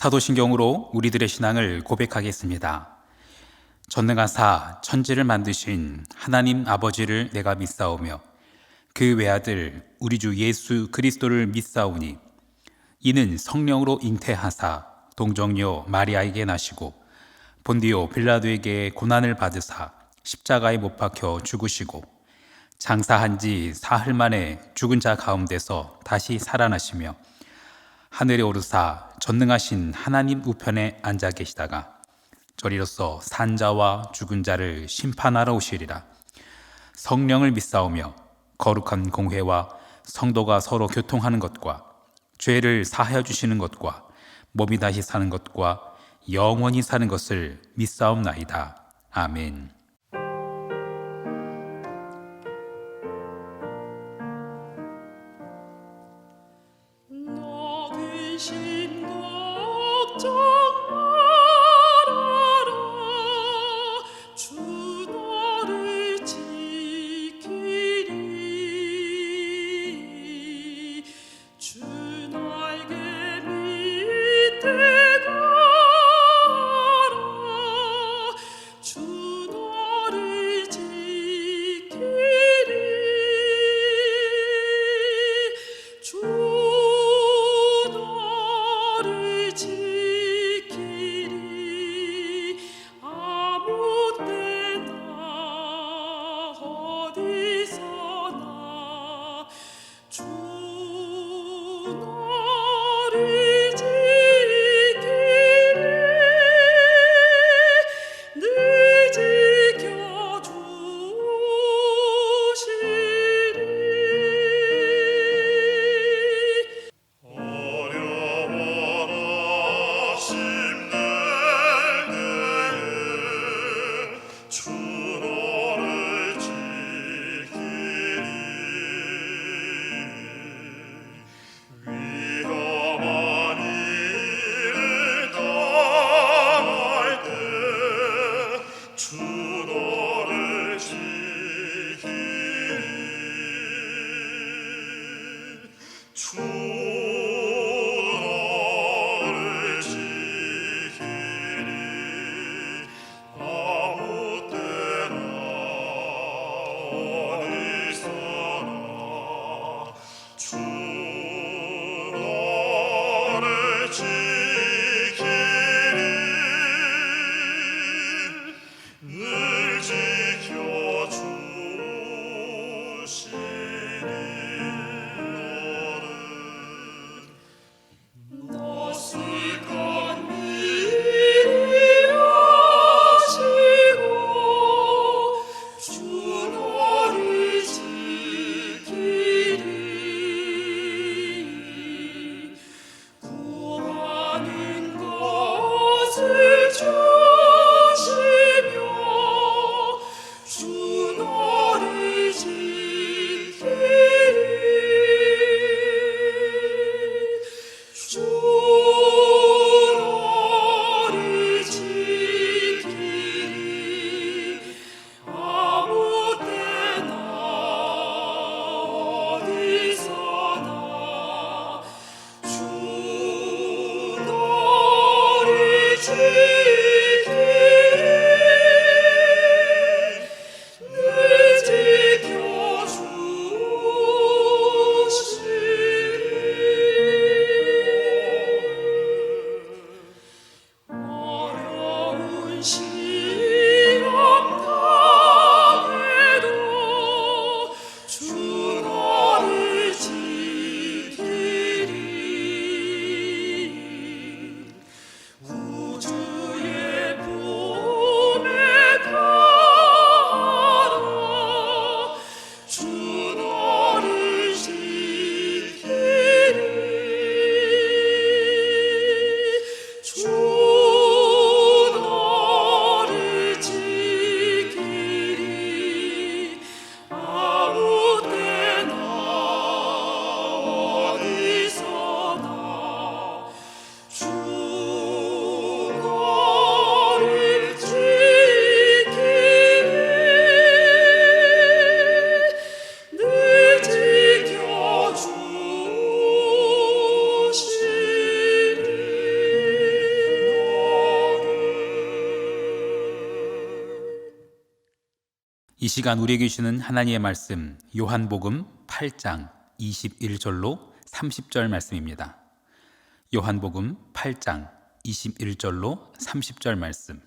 사도신경으로 우리들의 신앙을 고백하겠습니다. 전능하사 천지를 만드신 하나님 아버지를 내가 믿사오며 그 외아들 우리 주 예수 그리스도를 믿사오니 이는 성령으로 잉태하사 동정녀 마리아에게 나시고 본디오 빌라도에게 고난을 받으사 십자가에 못 박혀 죽으시고 장사한 지 사흘 만에 죽은 자 가운데서 다시 살아나시며 하늘에 오르사 전능하신 하나님 우편에 앉아 계시다가 저리로서 산자와 죽은 자를 심판하러 오시리라. 성령을 믿사오며 거룩한 공회와 성도가 서로 교통하는 것과 죄를 사하여 주시는 것과 몸이 다시 사는 것과 영원히 사는 것을 믿사옵나이다. 아멘. 너 근심 걱정 말아라. 주 너를 지키리. 주 날개 밑에 가라. 주 너를 지키리. 주 너를 지키리. 아무 때나 어디서나 주 너를 지키리. 늘 지켜주시리. 어려워라 힘낼 때에 주 너를 지키리. 위험한 일을 당할 때 주 너를 지키리. 주 너를 지키리. 아무 때나 어디서나 주 너를 지키리. 늘 지켜주시리. 너 슬픈 일이 하시고 주 너를 지키리. 구하는 이 시간 우리에게 주시는 하나님의 말씀 요한복음 8장 21절로 30절 말씀입니다. 요한복음 8장 21절로 30절 말씀.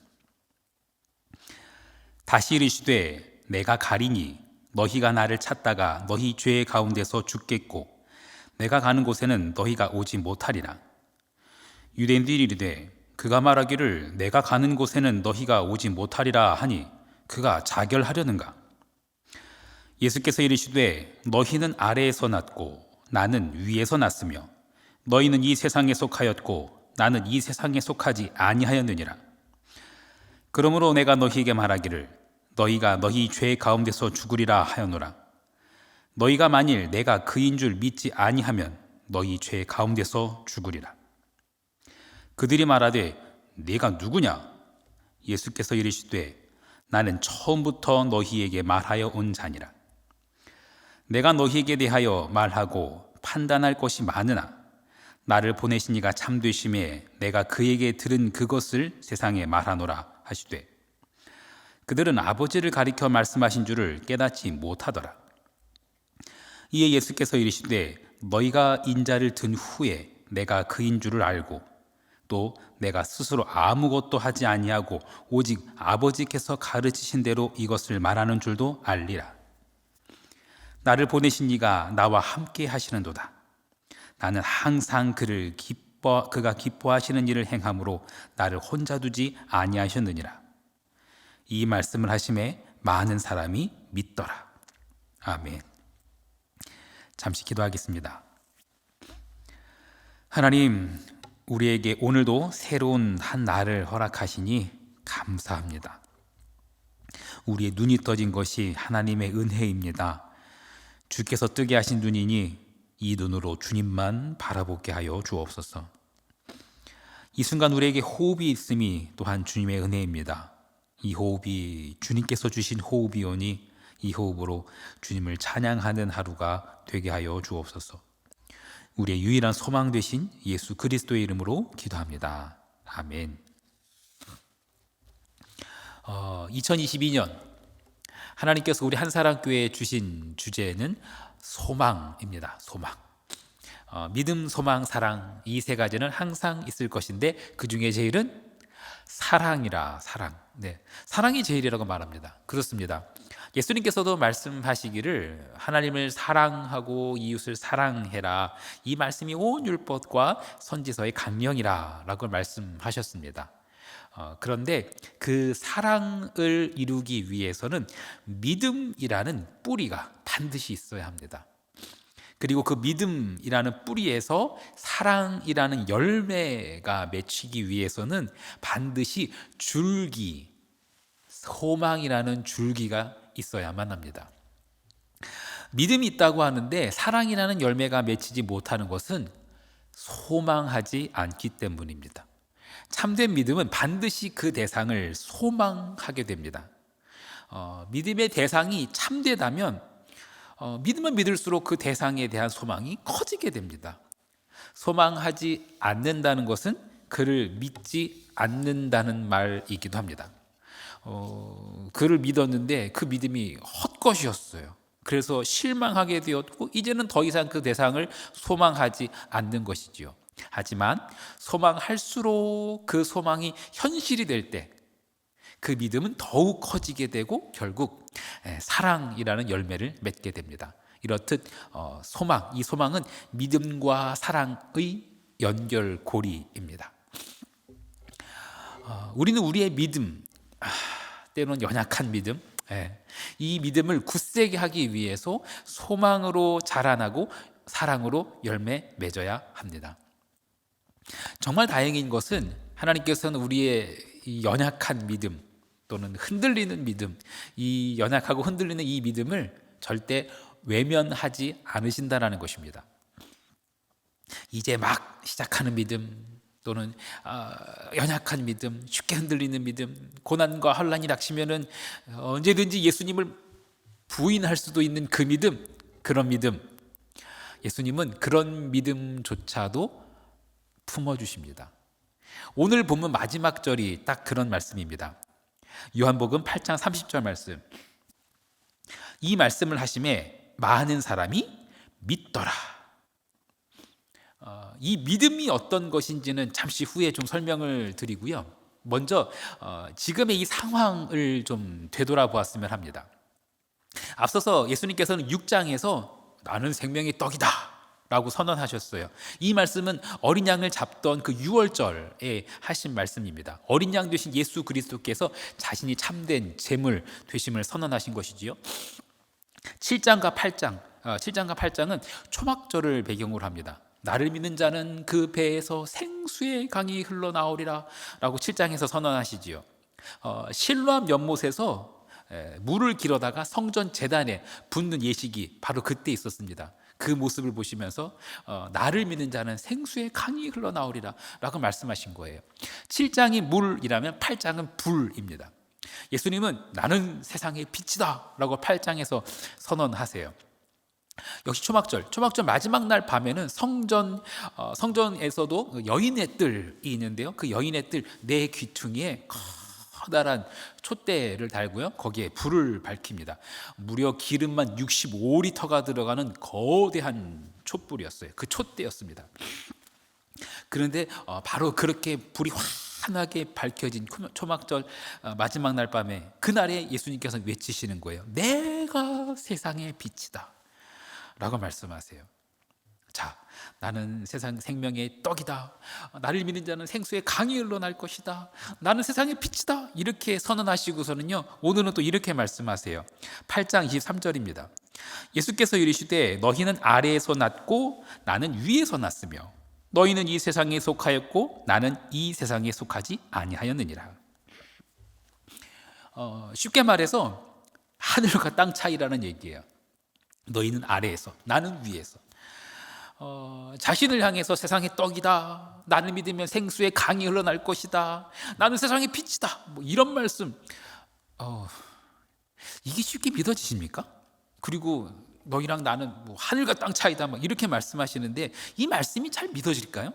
다시 이르시되 내가 가리니 너희가 나를 찾다가 너희 죄 가운데서 죽겠고 내가 가는 곳에는 너희가 오지 못하리라. 유대인들이 이르되 그가 말하기를 내가 가는 곳에는 너희가 오지 못하리라 하니 그가 자결하려는가? 예수께서 이르시되 너희는 아래에서 났고 나는 위에서 났으며 너희는 이 세상에 속하였고 나는 이 세상에 속하지 아니하였느니라. 그러므로 내가 너희에게 말하기를 너희가 너희 죄 가운데서 죽으리라 하였노라. 너희가 만일 내가 그인 줄 믿지 아니하면 너희 죄 가운데서 죽으리라. 그들이 말하되 네가 누구냐? 예수께서 이르시되 나는 처음부터 너희에게 말하여 온 자니라. 내가 너희에게 대하여 말하고 판단할 것이 많으나 나를 보내신 이가 참되심에 내가 그에게 들은 그것을 세상에 말하노라 하시되 그들은 아버지를 가리켜 말씀하신 줄을 깨닫지 못하더라. 이에 예수께서 이르시되 너희가 인자를 든 후에 내가 그인 줄을 알고 또 내가 스스로 아무것도 하지 아니하고 오직 아버지께서 가르치신 대로 이것을 말하는 줄도 알리라. 나를 보내신 이가 나와 함께 하시는도다. 나는 항상 그가 기뻐하시는 일을 행함으로 나를 혼자 두지 아니하셨느니라. 이 말씀을 하심에 많은 사람이 믿더라. 아멘. 잠시 기도하겠습니다. 하나님, 우리에게 오늘도 새로운 한 날을 허락하시니 감사합니다. 우리의 눈이 떠진 것이 하나님의 은혜입니다. 주께서 뜨게 하신 눈이니 이 눈으로 주님만 바라보게 하여 주옵소서. 이 순간 우리에게 호흡이 있음이 또한 주님의 은혜입니다. 이 호흡이 주님께서 주신 호흡이오니 이 호흡으로 주님을 찬양하는 하루가 되게 하여 주옵소서. 우리의 유일한 소망 되신 예수 그리스도의 이름으로 기도합니다. 아멘. 2022년 하나님께서 우리 한사랑교회에 주신 주제는 소망입니다. 소망. 믿음, 소망, 사랑 이 세 가지는 항상 있을 것인데 그 중에 제일은 사랑이라. 사랑. 네, 사랑이 제일이라고 말합니다. 그렇습니다. 예수님께서도 말씀하시기를 하나님을 사랑하고 이웃을 사랑해라. 이 말씀이 온 율법과 선지서의 강령이라 라고 말씀하셨습니다. 그런데 그 사랑을 이루기 위해서는 믿음이라는 뿌리가 반드시 있어야 합니다. 그리고 그 믿음이라는 뿌리에서 사랑이라는 열매가 맺히기 위해서는 반드시 줄기, 소망이라는 줄기가 있어야만 합니다. 믿음이 있다고 하는데 사랑이라는 열매가 맺히지 못하는 것은 소망하지 않기 때문입니다. 참된 믿음은 반드시 그 대상을 소망하게 됩니다. 믿음의 대상이 참되다면 믿으면 믿을수록 그 대상에 대한 소망이 커지게 됩니다. 소망하지 않는다는 것은 그를 믿지 않는다는 말이기도 합니다. 그를 믿었는데 그 믿음이 헛것이었어요. 그래서 실망하게 되었고 이제는 더 이상 그 대상을 소망하지 않는 것이지요. 하지만 소망할수록 그 소망이 현실이 될 때 그 믿음은 더욱 커지게 되고 결국 사랑이라는 열매를 맺게 됩니다. 이렇듯 이 소망은 믿음과 사랑의 연결고리입니다. 우리는 우리의 믿음, 때로는 연약한 믿음, 이 믿음을 굳세게 하기 위해서 소망으로 자라나고 사랑으로 열매 맺어야 합니다. 정말 다행인 것은 하나님께서는 우리의 이 연약한 믿음 또는 흔들리는 믿음, 이 연약하고 흔들리는 이 믿음을 절대 외면하지 않으신다는 것입니다. 이제 막 시작하는 믿음 또는 연약한 믿음, 쉽게 흔들리는 믿음, 고난과 환난이 닥치면은 언제든지 예수님을 부인할 수도 있는 그 믿음, 그런 믿음. 예수님은 그런 믿음조차도 품어주십니다. 오늘 본문 마지막 절이 딱 그런 말씀입니다. 요한복음 8장 30절 말씀. 이 말씀을 하심에 많은 사람이 믿더라. 이 믿음이 어떤 것인지는 잠시 후에 좀 설명을 드리고요. 먼저 지금의 이 상황을 좀 되돌아보았으면 합니다. 앞서서 예수님께서는 6장에서 나는 생명의 떡이다 라고 선언하셨어요. 이 말씀은 어린 양을 잡던 그 유월절에 하신 말씀입니다. 어린 양 되신 예수 그리스도께서 자신이 참된 제물 되심을 선언하신 것이지요. 7장과 8장은 초막절을 배경으로 합니다. 나를 믿는 자는 그 배에서 생수의 강이 흘러나오리라 라고 7장에서 선언하시지요. 실로암 연못에서 물을 길어다가 성전 제단에 붓는 예식이 바로 그때 있었습니다. 그 모습을 보시면서 나를 믿는 자는 생수의 강이 흘러나오리라 라고 말씀하신 거예요. 7장이 물이라면 8장은 불입니다. 예수님은 나는 세상의 빛이다 라고 8장에서 선언하세요. 역시 초막절 마지막 날 밤에는 성전에서도 여인의 뜰이 있는데요. 그 여인의 뜰 네 귀퉁이에 커다란 촛대를 달고요. 거기에 불을 밝힙니다. 무려 기름만 65리터가 들어가는 거대한 촛불이었어요. 그 촛대였습니다. 그런데 바로 그렇게 불이 환하게 밝혀진 초막절 마지막 날 밤에 그날에 예수님께서 외치시는 거예요. 내가 세상의 빛이다 라고 말씀하세요. 자, 나는 세상 생명의 떡이다. 나를 믿는 자는 생수의 강이 흘러날 것이다. 나는 세상의 빛이다. 이렇게 선언하시고서는요, 오늘은 또 이렇게 말씀하세요. 8장 23절입니다. 예수께서 이르시되 너희는 아래에서 났고 나는 위에서 났으며 너희는 이 세상에 속하였고 나는 이 세상에 속하지 아니하였느니라. 쉽게 말해서 하늘과 땅 차이라는 얘기예요. 너희는 아래에서, 나는 위에서. 자신을 향해서 세상의 떡이다, 나를 믿으면 생수의 강이 흘러날 것이다, 나는 세상의 빛이다, 뭐 이런 말씀, 이게 쉽게 믿어지십니까? 그리고 너희랑 나는 뭐 하늘과 땅 차이다, 뭐 이렇게 말씀하시는데 이 말씀이 잘 믿어질까요?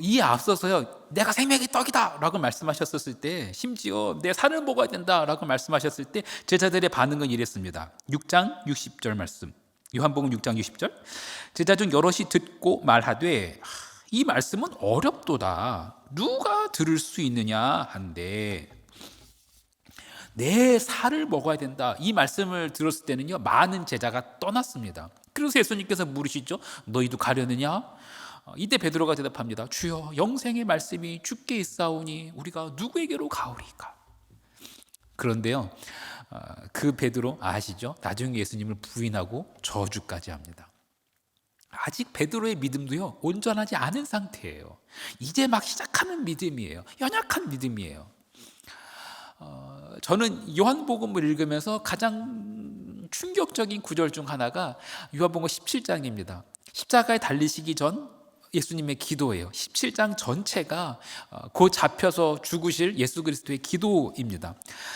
이에 앞서서요, 내가 생명의 떡이다 라고 말씀하셨을 때, 심지어 내 살을 먹어야 된다 라고 말씀하셨을 때 제자들의 반응은 이랬습니다. 6장 60절 말씀, 요한복음 6장 60절, 제자 중 여럿이 듣고 말하되 이 말씀은 어렵도다, 누가 들을 수 있느냐 한데, 내 살을 먹어야 된다, 이 말씀을 들었을 때는요, 많은 제자가 떠났습니다. 그래서 예수님께서 물으시죠. 너희도 가려느냐? 이때 베드로가 대답합니다. 주여, 영생의 말씀이 주께 있사오니 우리가 누구에게로 가오리까? 그런데요, 그 베드로 아시죠? 나중에 예수님을 부인하고 저주까지 합니다. 아직 베드로의 믿음도요, 온전하지 않은 상태예요. 이제 막 시작하는 믿음이에요. 연약한 믿음이에요. 저는 요한복음을 읽으면서 가장 충격적인 구절 중 하나가 요한복음 17장입니다. 십자가에 달리시기 전 예수님의 기도예요. 17장 전체가 곧 잡혀서 죽으실 예수 그리스도의 기도입니다.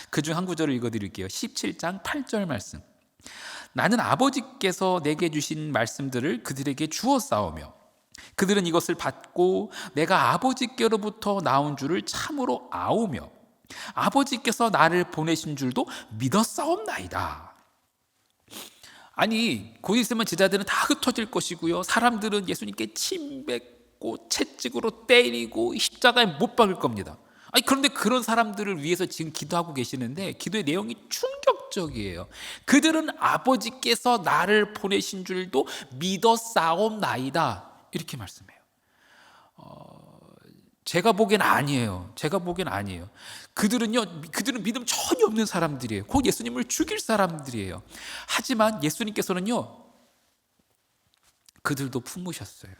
그중 한 구절을 읽어드릴게요. 17장 8절 말씀. 나는 아버지께서 내게 주신 말씀들을 그들에게 주었사오며 그들은 이것을 받고 내가 아버지께로부터 나온 줄을 참으로 아오며 아버지께서 나를 보내신 줄도 믿었사옵나이다. 아니, 곧 있으면 제자들은 다 흩어질 것이고요, 사람들은 예수님께 침 뱉고 채찍으로 때리고 십자가에 못 박을 겁니다. 아니, 그런데 그런 사람들을 위해서 지금 기도하고 계시는데 기도의 내용이 충격적이에요. 그들은 아버지께서 나를 보내신 줄도 믿었사옵나이다 이렇게 말씀해요. 제가 보기엔 아니에요. 그들은 믿음 전혀 없는 사람들이에요. 곧 예수님을 죽일 사람들이에요. 하지만 예수님께서는요, 그들도 품으셨어요.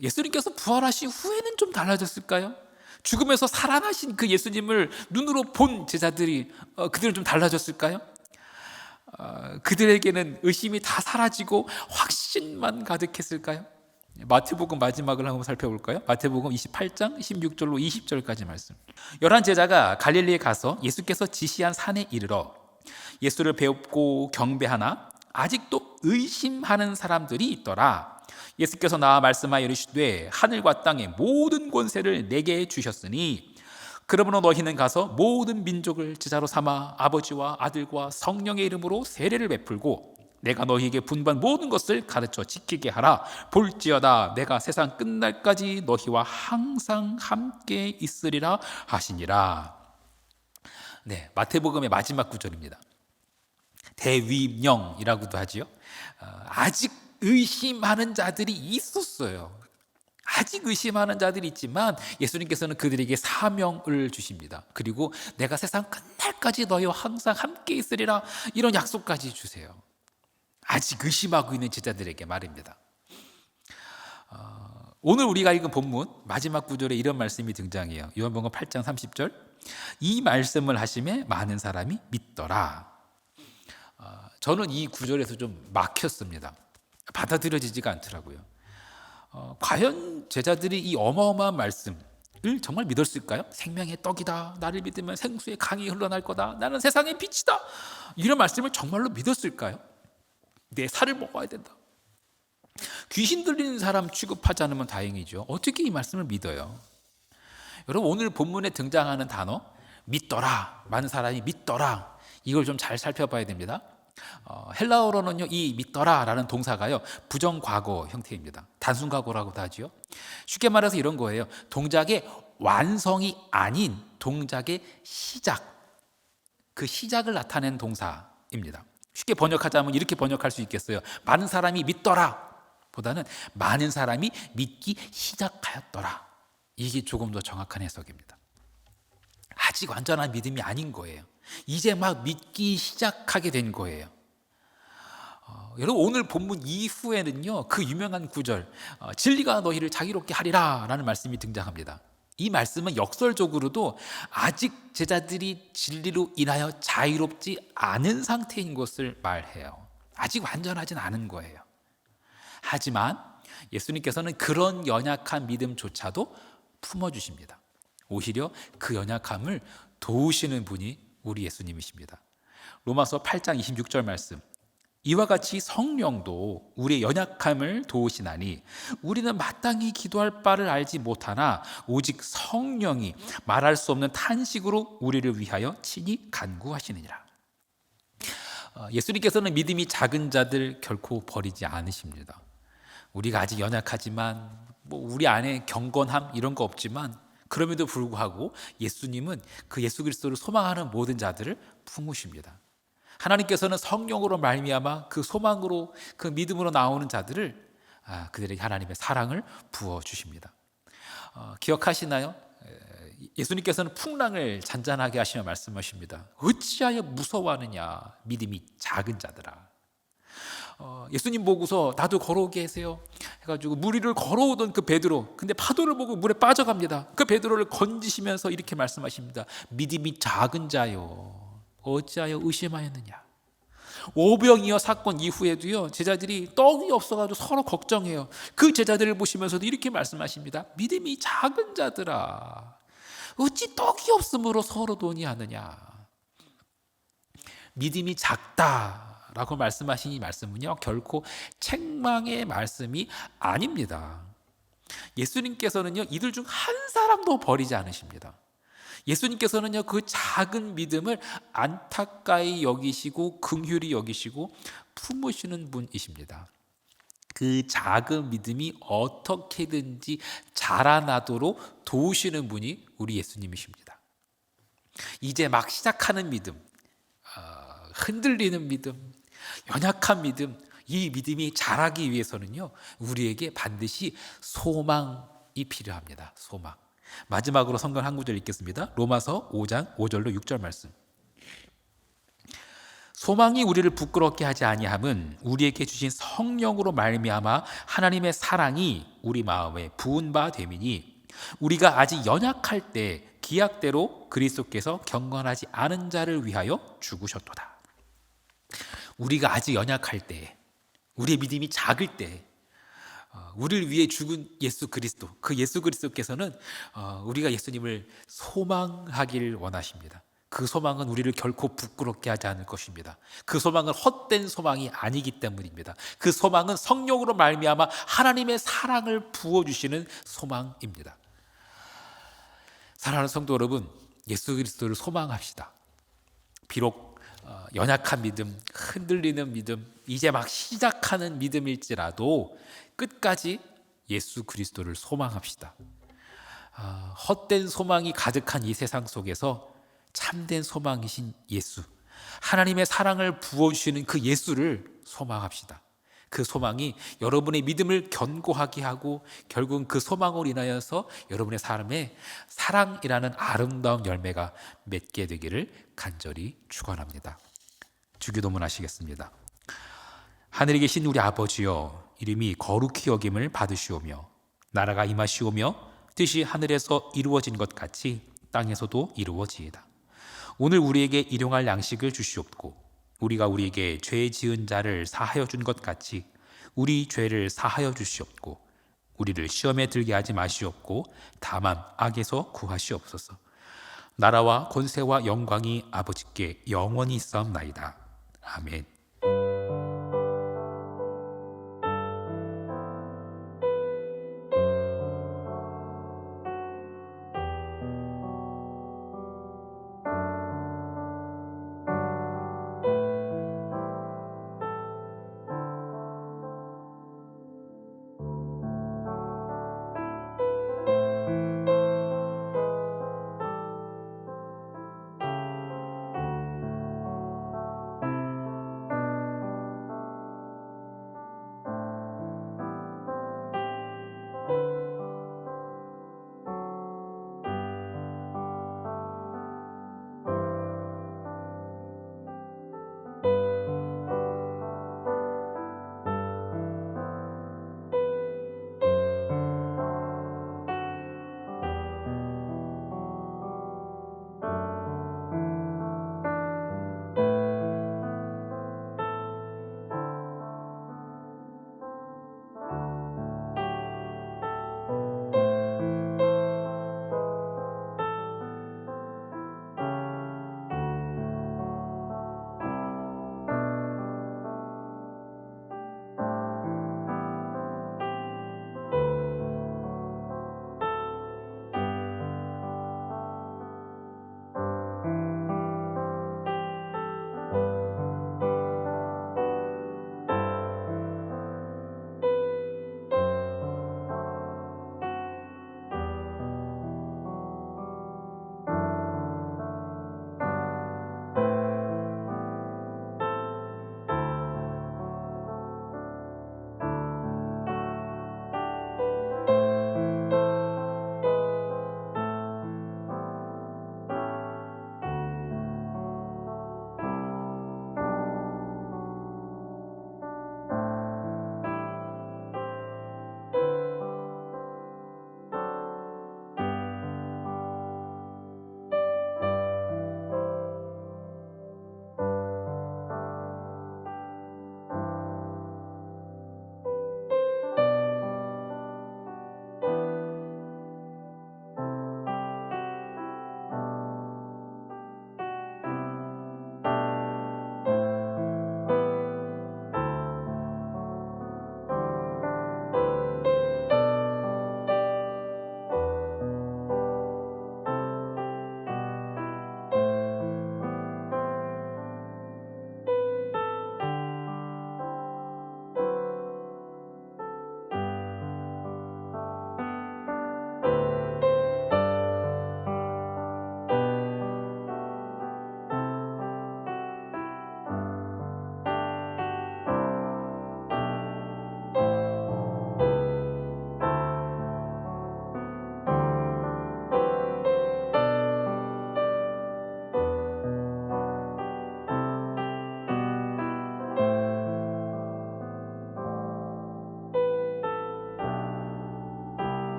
예수님께서 부활하신 후에는 좀 달라졌을까요? 죽음에서 살아나신 그 예수님을 눈으로 본 제자들이 그들은 좀 달라졌을까요? 그들에게는 의심이 다 사라지고 확신만 가득했을까요? 마태복음 마지막을 한번 살펴볼까요? 마태복음 28장 16절로 20절까지 말씀. 11 제자가 갈릴리에 가서 예수께서 지시한 산에 이르러 예수를 배웁고 경배하나 아직도 의심하는 사람들이 있더라. 예수께서 나와 말씀하여 이르시되 하늘과 땅의 모든 권세를 내게 주셨으니 그러므로 너희는 가서 모든 민족을 제자로 삼아 아버지와 아들과 성령의 이름으로 세례를 베풀고 내가 너희에게 분부한 모든 것을 가르쳐 지키게 하라. 볼지어다 내가 세상 끝날까지 너희와 항상 함께 있으리라 하시니라. 네, 마태복음의 마지막 구절입니다. 대위명이라고도 하지요. 아직 의심하는 자들이 있었어요. 아직 의심하는 자들이 있지만 예수님께서는 그들에게 사명을 주십니다. 그리고 내가 세상 끝날까지 너희와 항상 함께 있으리라, 이런 약속까지 주세요. 아직 의심하고 있는 제자들에게 말입니다. 오늘 우리가 읽은 본문 마지막 구절에 이런 말씀이 등장해요. 요한복음 8장 30절, 이 말씀을 하심에 많은 사람이 믿더라. 저는 이 구절에서 좀 막혔습니다. 받아들여지지가 않더라고요. 과연 제자들이 이 어마어마한 말씀을 정말 믿었을까요? 생명의 떡이다, 나를 믿으면 생수의 강이 흘러날 거다, 나는 세상의 빛이다, 이런 말씀을 정말로 믿었을까요? 내 살을 먹어야 된다, 귀신 들리는 사람 취급하지 않으면 다행이죠. 어떻게 이 말씀을 믿어요? 여러분, 오늘 본문에 등장하는 단어 믿더라, 많은 사람이 믿더라, 이걸 좀 잘 살펴봐야 됩니다. 헬라어로는요, 이 믿더라라는 동사가요 부정과거 형태입니다. 단순과거라고도 하지요. 쉽게 말해서 이런 거예요. 동작의 완성이 아닌 동작의 시작, 그 시작을 나타낸 동사입니다. 쉽게 번역하자면 이렇게 번역할 수 있겠어요. 많은 사람이 믿더라 보다는 많은 사람이 믿기 시작하였더라. 이게 조금 더 정확한 해석입니다. 아직 완전한 믿음이 아닌 거예요. 이제 막 믿기 시작하게 된 거예요. 여러분, 오늘 본문 이후에는요, 그 유명한 구절, 진리가 너희를 자유롭게 하리라 라는 말씀이 등장합니다. 이 말씀은 역설적으로도 아직 제자들이 진리로 인하여 자유롭지 않은 상태인 것을 말해요. 아직 완전하진 않은 거예요. 하지만 예수님께서는 그런 연약한 믿음조차도 품어주십니다. 오히려 그 연약함을 도우시는 분이 우리 예수님이십니다. 로마서 8장 26절 말씀, 이와 같이 성령도 우리의 연약함을 도우시나니 우리는 마땅히 기도할 바를 알지 못하나 오직 성령이 말할 수 없는 탄식으로 우리를 위하여 친히 간구하시느니라. 예수님께서는 믿음이 작은 자들 결코 버리지 않으십니다. 우리가 아직 연약하지만 우리 안에 경건함 이런 거 없지만 그럼에도 불구하고 예수님은 그 예수 그리스도를 소망하는 모든 자들을 품으십니다. 하나님께서는 성령으로 말미암아 그 소망으로 그 믿음으로 나오는 자들을 그들에게 하나님의 사랑을 부어주십니다. 기억하시나요? 예수님께서는 풍랑을 잔잔하게 하시며 말씀하십니다. 어찌하여 무서워하느냐 믿음이 작은 자들아. 예수님 보고서 나도 걸어오게 하세요 해가지고 물 위를 걸어오던 그 베드로, 근데 파도를 보고 물에 빠져갑니다. 그 베드로를 건지시면서 이렇게 말씀하십니다. 믿음이 작은 자요 어찌하여 의심하였느냐. 오병이어 사건 이후에도요, 제자들이 떡이 없어가지고 서로 걱정해요. 그 제자들을 보시면서도 이렇게 말씀하십니다. 믿음이 작은 자들아 어찌 떡이 없으므로 서로 논의하느냐. 믿음이 작다라고 말씀하신 이 말씀은요, 결코 책망의 말씀이 아닙니다. 예수님께서는요, 이들 중 한 사람도 버리지 않으십니다. 예수님께서는요, 그 작은 믿음을 안타까이 여기시고 긍휼히 여기시고 품으시는 분이십니다. 그 작은 믿음이 어떻게든지 자라나도록 도우시는 분이 우리 예수님이십니다. 이제 막 시작하는 믿음, 흔들리는 믿음, 연약한 믿음, 이 믿음이 자라기 위해서는요, 우리에게 반드시 소망이 필요합니다. 소망. 마지막으로 성경 한 구절 읽겠습니다. 로마서 5장 5절로 6절 말씀. 소망이 우리를 부끄럽게 하지 아니함은 우리에게 주신 성령으로 말미암아 하나님의 사랑이 우리 마음에 부은 바 됨이니 우리가 아직 연약할 때 기약대로 그리스도께서 경건하지 않은 자를 위하여 죽으셨도다. 우리가 아직 연약할 때, 우리의 믿음이 작을 때 우리를 위해 죽은 예수 그리스도, 그 예수 그리스도께서는 우리가 예수님을 소망하길 원하십니다. 그 소망은 우리를 결코 부끄럽게 하지 않을 것입니다. 그 소망은 헛된 소망이 아니기 때문입니다. 그 소망은 성령으로 말미암아 하나님의 사랑을 부어주시는 소망입니다. 사랑하는 성도 여러분, 예수 그리스도를 소망합시다. 비록 연약한 믿음, 흔들리는 믿음, 이제 막 시작하는 믿음일지라도 끝까지 예수 그리스도를 소망합시다. 헛된 소망이 가득한 이 세상 속에서 참된 소망이신 예수, 하나님의 사랑을 부어주시는 그 예수를 소망합시다. 그 소망이 여러분의 믿음을 견고하게 하고 결국은 그 소망으로 인하여서 여러분의 삶에 사랑이라는 아름다운 열매가 맺게 되기를 간절히 축원합니다. 주기도문 하시겠습니다. 하늘에 계신 우리 아버지여, 이름이 거룩히 여김을 받으시오며 나라가 임하시오며 뜻이 하늘에서 이루어진 것 같이 땅에서도 이루어지이다. 오늘 우리에게 일용할 양식을 주시옵고 우리가 우리에게 죄 지은 자를 사하여 준 것 같이 우리 죄를 사하여 주시옵고 우리를 시험에 들게 하지 마시옵고 다만 악에서 구하시옵소서. 나라와 권세와 영광이 아버지께 영원히 있사옵나이다. 아멘.